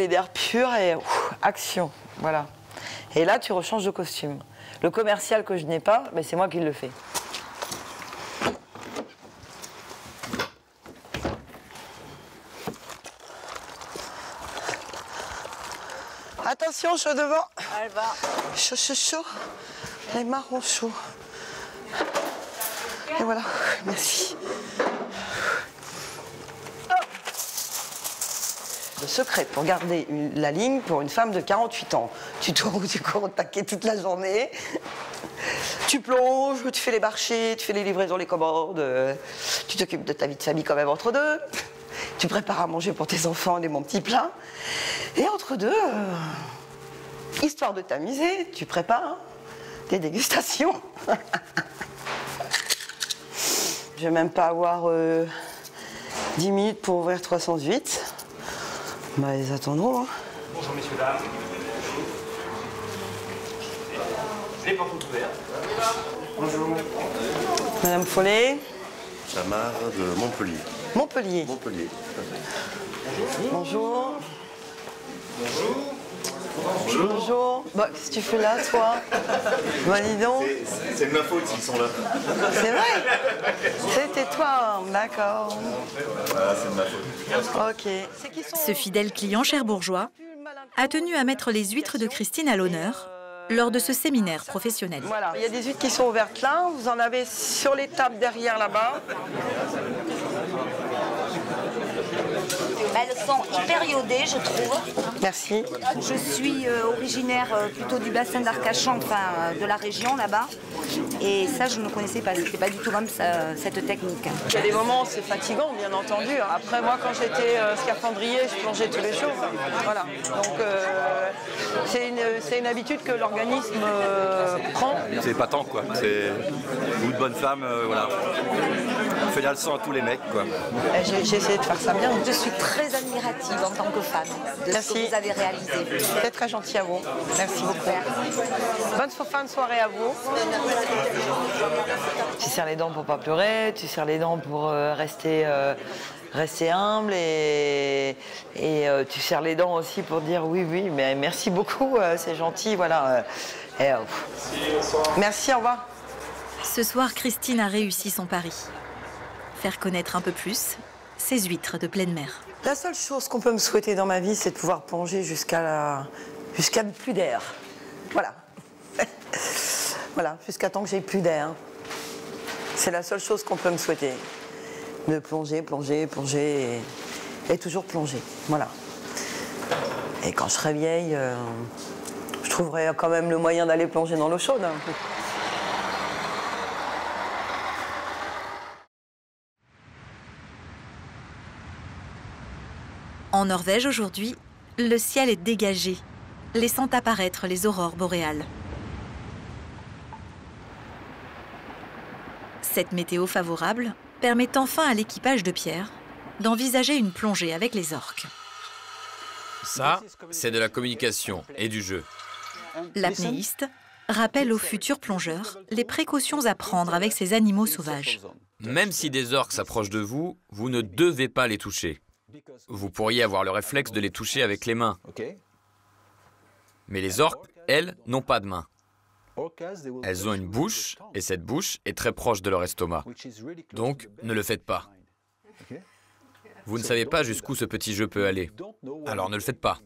d'air pur et action, voilà. Et là, tu rechanges de costume. Le commercial que je n'ai pas, mais c'est moi qui le fais. Attention, chaud devant. Elle va. Chaud, chaud, chaud. Les marrons chauds. Et voilà, merci. Le secret pour garder la ligne pour une femme de 48 ans. Tu tournes, tu cours au taquet toute la journée. Tu plonges, tu fais les marchés, tu fais les livraisons, les commandes. Tu t'occupes de ta vie de famille quand même entre deux. Tu prépares à manger pour tes enfants des bons petits plats. Et entre deux, histoire de t'amuser, tu prépares des dégustations. Je vais même pas avoir 10 minutes pour ouvrir 308. Bah, ils attendront. Hein. Bonjour messieurs, dames. Les portes ouvertes. Bonjour. Madame Follet. Samar de Montpellier. Montpellier. Montpellier. Bonjour. Bonjour. Bonjour. Bonjour. Bah, qu'est-ce que tu fais là, toi? Bah, dis donc. C'est de ma faute s'ils sont là. C'est vrai? C'était toi, d'accord. Voilà, c'est de ma faute. Ok. Ce fidèle client cherbourgeois a tenu à mettre les huîtres de Christine à l'honneur lors de ce séminaire professionnel. Voilà, il y a des huîtres qui sont ouvertes là, vous en avez sur les tables derrière là-bas. Elles sont hyper iodées, je trouve. Merci. Je suis originaire plutôt du bassin d'Arcachon, enfin de la région là-bas. Et ça, je ne connaissais pas. C'était pas du tout comme ça, cette technique. Il y a des moments où c'est fatigant, bien entendu. Après, moi, quand j'étais scaphandrier, je plongeais tous les jours. Voilà. Donc, c'est une habitude que l'organisme prend. C'est épatant, quoi. C'est une bonne femme, voilà. On fait la leçon à tous les mecs, quoi. J'ai essayé de faire ça bien. Je suis très admirative en tant que femme de ce que vous avez réalisé. C'est très gentil à vous. Merci beaucoup. Bonne fin de soirée à vous. Tu serres les dents pour pas pleurer, tu serres les dents pour rester humble et tu serres les dents aussi pour dire oui, mais merci beaucoup, c'est gentil, voilà. Merci, au revoir. Ce soir, Christine a réussi son pari. Faire connaître un peu plus ses huîtres de pleine mer. La seule chose qu'on peut me souhaiter dans ma vie, c'est de pouvoir plonger jusqu'à ne plus d'air. Voilà. Voilà, jusqu'à temps que j'ai plus d'air. C'est la seule chose qu'on peut me souhaiter. De plonger, plonger, plonger et toujours plonger. Voilà. Et quand je serai vieille, je trouverai quand même le moyen d'aller plonger dans l'eau chaude. En Norvège aujourd'hui, le ciel est dégagé, laissant apparaître les aurores boréales. Cette météo favorable permet enfin à l'équipage de Pierre d'envisager une plongée avec les orques. Ça, c'est de la communication et du jeu. L'apnéiste rappelle aux futurs plongeurs les précautions à prendre avec ces animaux sauvages. Même si des orques s'approchent de vous, vous ne devez pas les toucher. Vous pourriez avoir le réflexe de les toucher avec les mains. Mais les orques, elles, n'ont pas de mains. Elles ont une bouche, et cette bouche est très proche de leur estomac. Donc, ne le faites pas. Vous ne savez pas jusqu'où ce petit jeu peut aller. Alors ne le faites pas.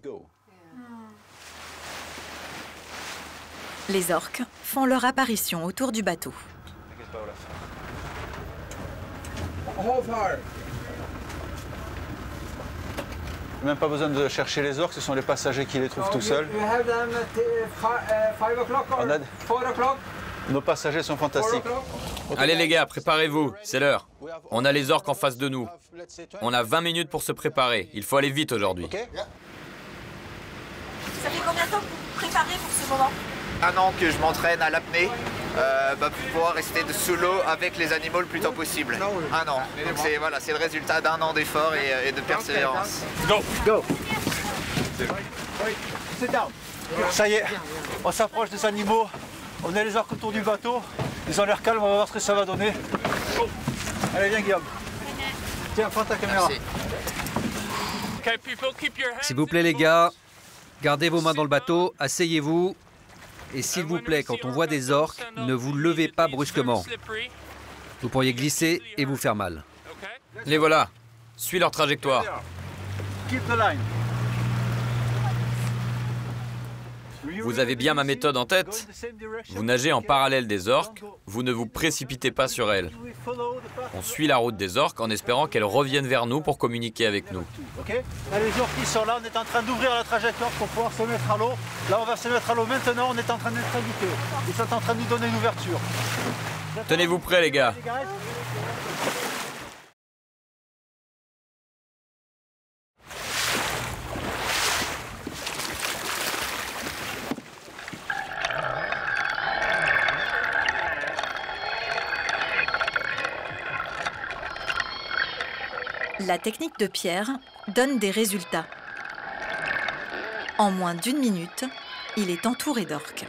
Les orques font leur apparition autour du bateau. Même pas besoin de chercher les orques, ce sont les passagers qui les trouvent tout seuls. Nos passagers sont fantastiques. Allez les gars, préparez-vous, c'est l'heure. On a les orques en face de nous. On a 20 minutes pour se préparer. Il faut aller vite aujourd'hui. Ça fait combien de temps que vous vous préparez pour ce moment? Un an que je m'entraîne à l'apnée pour pouvoir rester sous l'eau avec les animaux le plus tôt possible. Un an. Donc c'est le résultat d'un an d'effort et de persévérance. Go! Go! Sit down. Ça y est, on s'approche des animaux. On a les orques autour du bateau. Ils ont l'air calmes, on va voir ce que ça va donner. Oh. Allez, viens Guillaume. Tiens, prends ta caméra. S'il vous plaît les gars, gardez vos mains dans le bateau, asseyez-vous. Et s'il vous plaît, quand on voit des orques, ne vous levez pas brusquement. Vous pourriez glisser et vous faire mal. Les voilà. Suis leur trajectoire. Keep the line. Vous avez bien ma méthode en tête? Vous nagez en parallèle des orques, vous ne vous précipitez pas sur elles. On suit la route des orques en espérant qu'elles reviennent vers nous pour communiquer avec nous. Okay. Là, les orques qui sont là, on est en train d'ouvrir la trajectoire pour pouvoir se mettre à l'eau. Là, on va se mettre à l'eau maintenant, on est en train d'être invité. Ils sont en train de nous donner une ouverture. Tenez-vous prêts les gars. La technique de Pierre donne des résultats. En moins d'1 minute, il est entouré d'orques.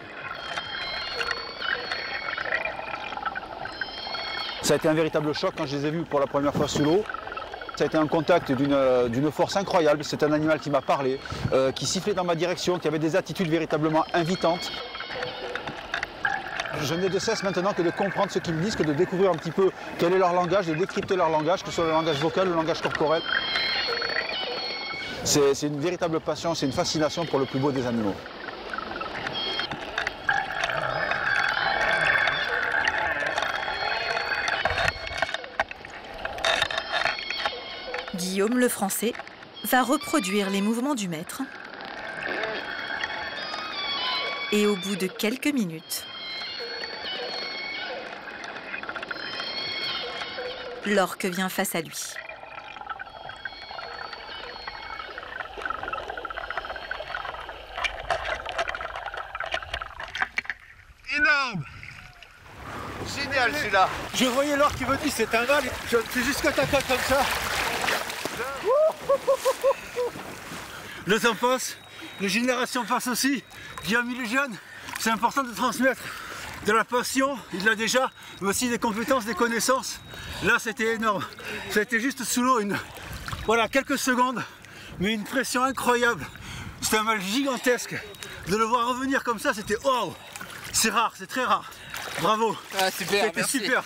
Ça a été un véritable choc quand je les ai vus pour la première fois sous l'eau. Ça a été un contact d'une force incroyable. C'est un animal qui m'a parlé, qui sifflait dans ma direction, qui avait des attitudes véritablement invitantes. Je n'ai de cesse maintenant que de comprendre ce qu'ils me disent, que de découvrir un petit peu quel est leur langage, de décrypter leur langage, que ce soit le langage vocal ou le langage corporel. C'est une véritable passion, c'est une fascination pour le plus beau des animaux. Guillaume le Français va reproduire les mouvements du maître. Et au bout de quelques minutes, l'orque vient face à lui. Énorme! Génial celui-là! Je voyais l'orque qui me dit c'est un val, je fais juste côte à côte comme ça. Le temps passe, les générations passent aussi. Guillaume il est jeune, c'est important de transmettre de la passion, il l'a déjà, mais aussi des compétences, des connaissances. Là c'était énorme, ça a été juste sous l'eau, voilà, quelques secondes, mais une pression incroyable. C'était un mal gigantesque. De le voir revenir comme ça, c'était wow. C'est rare, c'est très rare. Bravo. Ah, super, c'était super.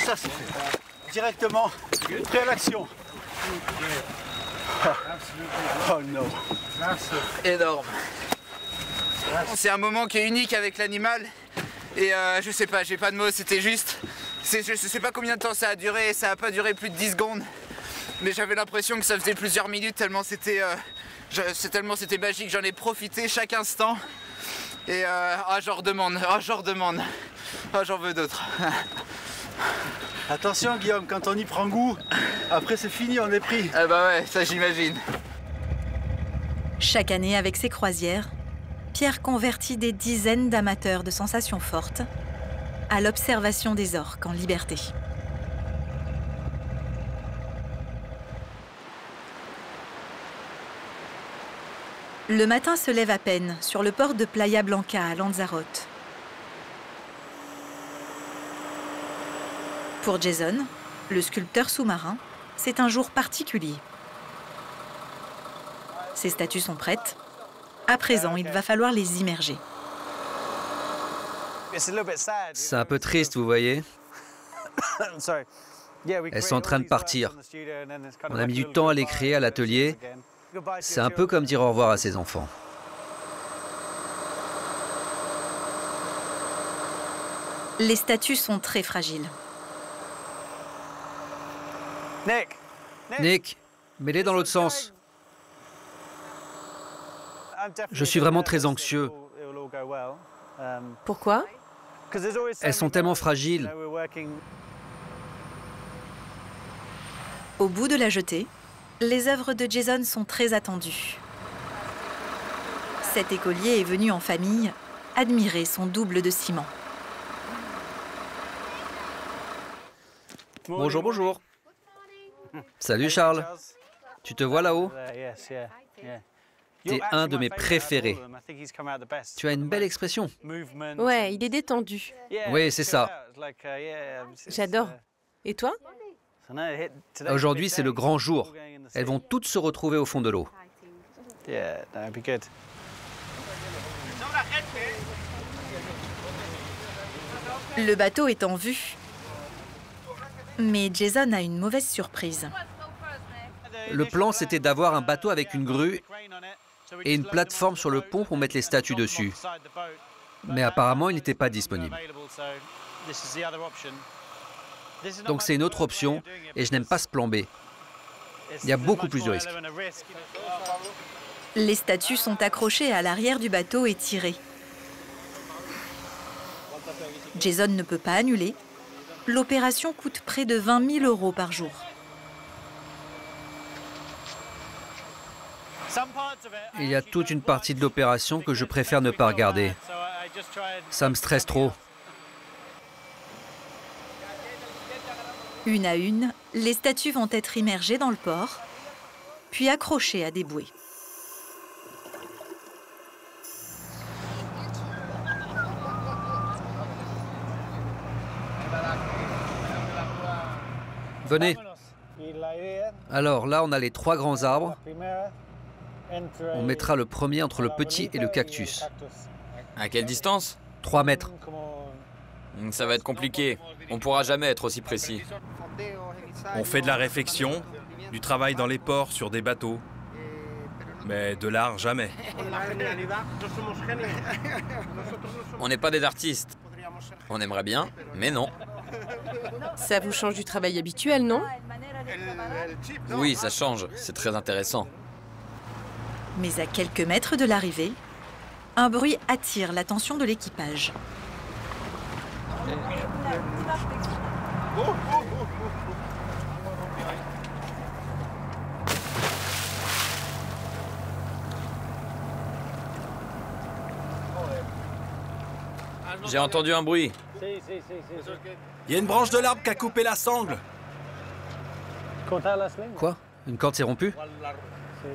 Ça c'est fait. Directement, prêt à l'action. Oh non. Énorme. C'est un moment qui est unique avec l'animal. Et je sais pas, j'ai pas de mots, c'était juste... Je sais pas combien de temps ça a duré, ça a pas duré plus de 10 secondes. Mais j'avais l'impression que ça faisait plusieurs minutes tellement c'était magique, j'en ai profité chaque instant. Et j'en redemande, j'en veux d'autres. Attention Guillaume, quand on y prend goût, après c'est fini, on est pris. Ah bah ouais, ça j'imagine. Chaque année, avec ses croisières, Pierre convertit des dizaines d'amateurs de sensations fortes à l'observation des orques en liberté. Le matin se lève à peine sur le port de Playa Blanca à Lanzarote. Pour Jason, le sculpteur sous-marin, c'est un jour particulier. Ses statues sont prêtes. À présent, il va falloir les immerger. C'est un peu triste, vous voyez. Elles sont en train de partir. On a mis du temps à les créer à l'atelier. C'est un peu comme dire au revoir à ses enfants. Les statues sont très fragiles. Nick, mets-les dans l'autre sens. Je suis vraiment très anxieux. Pourquoi? Elles sont tellement fragiles. Au bout de la jetée, les œuvres de Jason sont très attendues. Cet écolier est venu en famille admirer son double de ciment. Bonjour, bonjour. Salut Charles. Tu te vois là-haut? T'es un de mes préférés. Tu as une belle expression. Ouais, il est détendu. Oui, c'est ça. J'adore. Et toi? Aujourd'hui, c'est le grand jour. Elles vont toutes se retrouver au fond de l'eau. Le bateau est en vue. Mais Jason a une mauvaise surprise. Le plan, c'était d'avoir un bateau avec une grue et une plateforme sur le pont pour mettre les statues dessus. Mais apparemment, il n'était pas disponible. Donc c'est une autre option et je n'aime pas ce plan B. Il y a beaucoup plus de risques. Les statues sont accrochées à l'arrière du bateau et tirées. Jason ne peut pas annuler. L'opération coûte près de 20 000 € par jour. Il y a toute une partie de l'opération que je préfère ne pas regarder. Ça me stresse trop. Une à une, les statues vont être immergées dans le port, puis accrochées à des bouées. Venez. Alors là, on a les 3 grands arbres. On mettra le premier entre le petit et le cactus. À quelle distance? 3 mètres. Ça va être compliqué. On pourra jamais être aussi précis. On fait de la réflexion, du travail dans les ports sur des bateaux. Mais de l'art, jamais. On n'est pas des artistes. On aimerait bien, mais non. Ça vous change du travail habituel, non? Oui, ça change. C'est très intéressant. Mais à quelques mètres de l'arrivée, un bruit attire l'attention de l'équipage. J'ai entendu un bruit. Il y a une branche de l'arbre qui a coupé la sangle. Quoi? Une corde s'est rompue?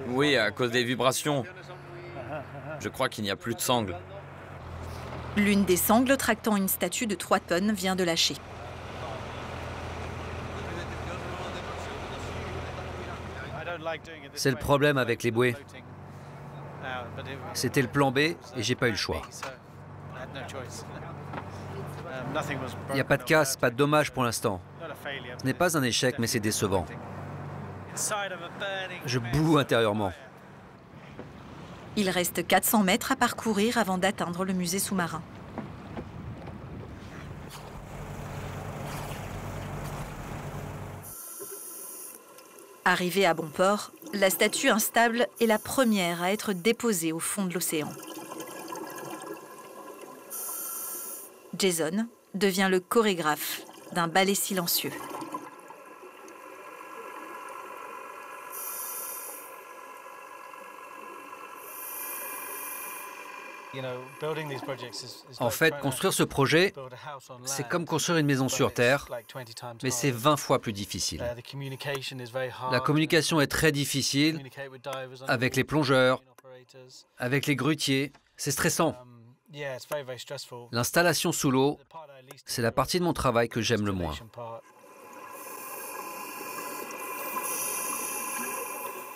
Oui, à cause des vibrations. Je crois qu'il n'y a plus de sangle. L'une des sangles tractant une statue de 3 tonnes vient de lâcher. C'est le problème avec les bouées. C'était le plan B et j'ai pas eu le choix. Il n'y a pas de casse, pas de dommage pour l'instant. Ce n'est pas un échec, mais c'est décevant. Je boue intérieurement. Il reste 400 mètres à parcourir avant d'atteindre le musée sous-marin. Arrivée à bon port, la statue instable est la première à être déposée au fond de l'océan. Jason devient le chorégraphe d'un ballet silencieux. En fait, construire ce projet, c'est comme construire une maison sur Terre, mais c'est 20 fois plus difficile. La communication est très difficile avec les plongeurs, avec les grutiers. C'est stressant. L'installation sous l'eau, c'est la partie de mon travail que j'aime le moins.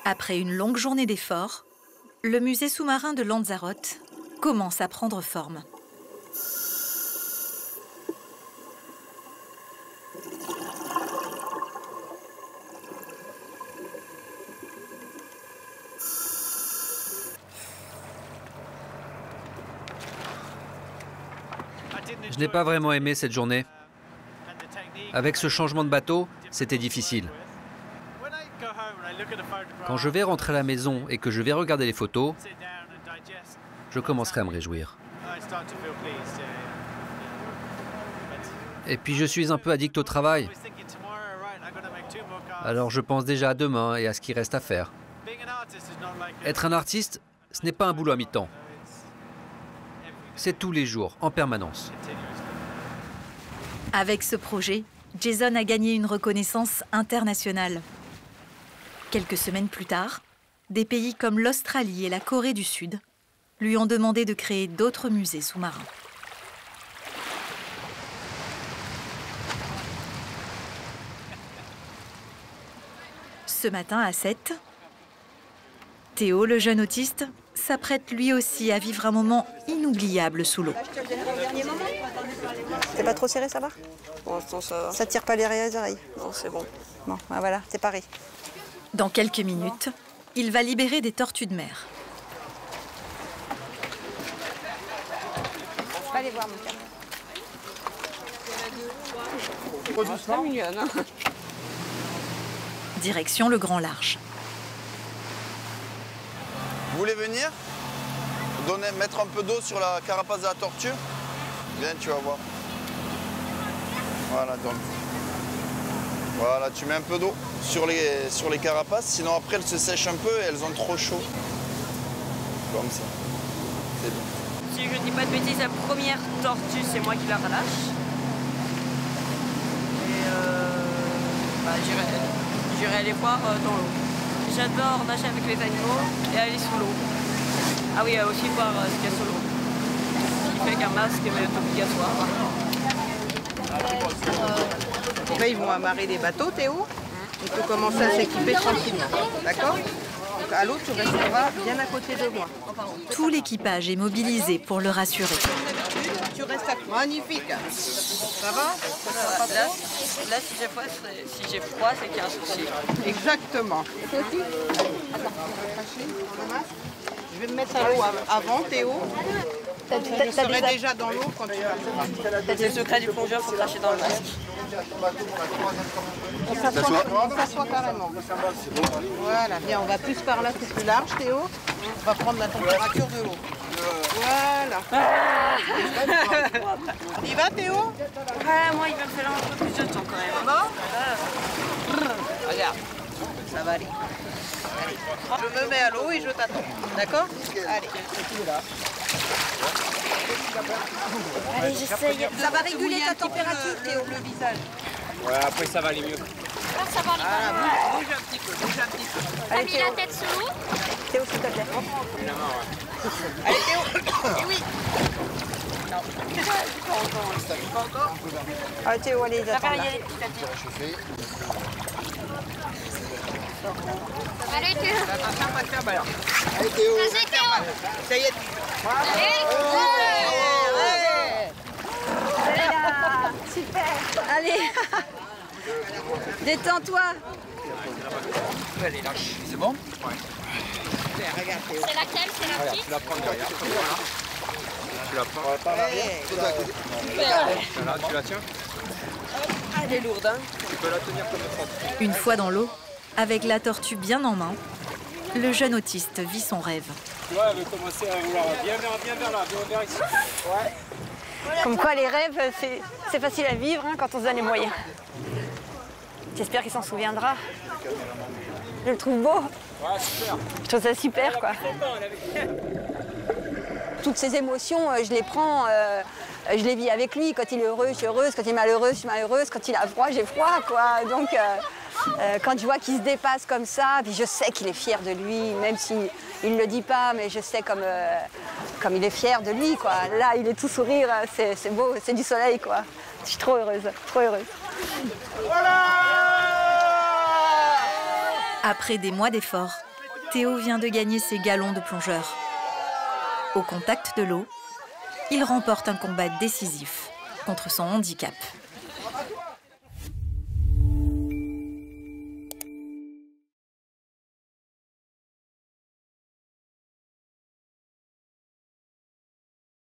Après une longue journée d'efforts, le musée sous-marin de Lanzarote commence à prendre forme. Je n'ai pas vraiment aimé cette journée. Avec ce changement de bateau, c'était difficile. Quand je vais rentrer à la maison et que je vais regarder les photos, je commencerai à me réjouir. Et puis je suis un peu addict au travail. Alors je pense déjà à demain et à ce qui reste à faire. Être un artiste, ce n'est pas un boulot à mi-temps. C'est tous les jours, en permanence. Avec ce projet, Jason a gagné une reconnaissance internationale. Quelques semaines plus tard, des pays comme l'Australie et la Corée du Sud lui ont demandé de créer d'autres musées sous-marins. Ce matin à 7, Théo, le jeune autiste, s'apprête lui aussi à vivre un moment inoubliable sous l'eau. C'est pas trop serré, ça va? Pour l'instant, ça va. Ça tire pas les oreilles? Non, c'est bon. Bon, ben voilà, c'est pareil. Dans quelques minutes, il va libérer des tortues de mer. Je vais aller voir, mon cœur. Doucement, mignonne. Hein. Direction le Grand Large. Vous voulez venir mettre un peu d'eau sur la carapace de la tortue? Viens, tu vas voir. Voilà, donc. Voilà, tu mets un peu d'eau sur les carapaces, sinon après elles se sèchent un peu et elles ont trop chaud. Comme ça. C'est bien. Si je dis pas de bêtises, la première tortue, c'est moi qui la relâche. Et j'irai aller voir dans l'eau. J'adore nager avec les animaux et aller sous l'eau. Ah oui, aussi voir ce qu'il y a sous l'eau. Ce qui fait qu'un masque est obligatoire. Là, ils vont amarrer les bateaux, Théo. On peut commencer à s'équiper tranquillement. D'accord? Donc à l'eau, tu resteras bien à côté de moi. Tout l'équipage est mobilisé pour le rassurer. Tu restes à... Magnifique. Ça va? Là, si j'ai froid, c'est qu'il y a un souci. Exactement. Je vais me mettre à l'eau avant, Théo. Je serai déjà dans l'eau quand tu vas. C'est le secret du plongeur, il faut cracher dans le masque. On s'assoit carrément. Voilà, bien, on va plus par là, c'est plus large, Théo. On va prendre la température de l'eau. Voilà. Il va, Théo? Ouais, moi, il va me falloir un peu plus de temps quand même. Bon? Regarde, ça va aller. Allez. Je me mets à l'eau et je t'attends. D'accord? Allez. Allez, j'essaye. Ça va réguler ta température, Théo, le visage. Ouais, après ça va aller mieux. Alors ça va aller. Bouge un petit peu, bouge un petit peu. T'as mis la tête sous l'eau? Théo, s'il te plaît. Évidemment, ouais. Allez, Théo. Et oui. Non. Pas encore. Allez, Théo, allez, Ça va attends, y là. aller petit à petit. Allez Théo. Attention, pas de faire mal. Allez Théo. Vas-y Théo. Ça y est. Allez. Allez là. Super. Allez. Détends-toi. Allez, lâche. C'est bon? Ouais. Regarde, Théo. C'est laquelle? C'est la petite? Tu la prends derrière. Voilà. Tu la prends. Par l'arrière. Voilà, tu la tiens. Elle est lourde, hein? Tu peux la tenir comme ça. Une fois dans l'eau, avec la tortue bien en main, le jeune autiste vit son rêve. Tu vois, elle veut commencer à vouloir. Viens vers là, viens vers ici. Ouais. Comme quoi les rêves, c'est facile à vivre hein, quand on se donne les moyens. J'espère qu'il s'en souviendra. Je le trouve beau. Je trouve ça super, quoi. Toutes ces émotions, je les prends, je les vis avec lui. Quand il est heureux, je suis heureuse. Quand il est malheureux, je suis malheureuse. Quand il a froid, j'ai froid, quoi. Donc, quand je vois qu'il se dépasse comme ça, puis je sais qu'il est fier de lui, même s'il ne le dit pas, mais je sais comme il est fier de lui, quoi. Là, il est tout sourire, c'est beau, c'est du soleil, quoi. Je suis trop heureuse, trop heureuse. Après des mois d'efforts, Théo vient de gagner ses galons de plongeur. Au contact de l'eau, il remporte un combat décisif contre son handicap.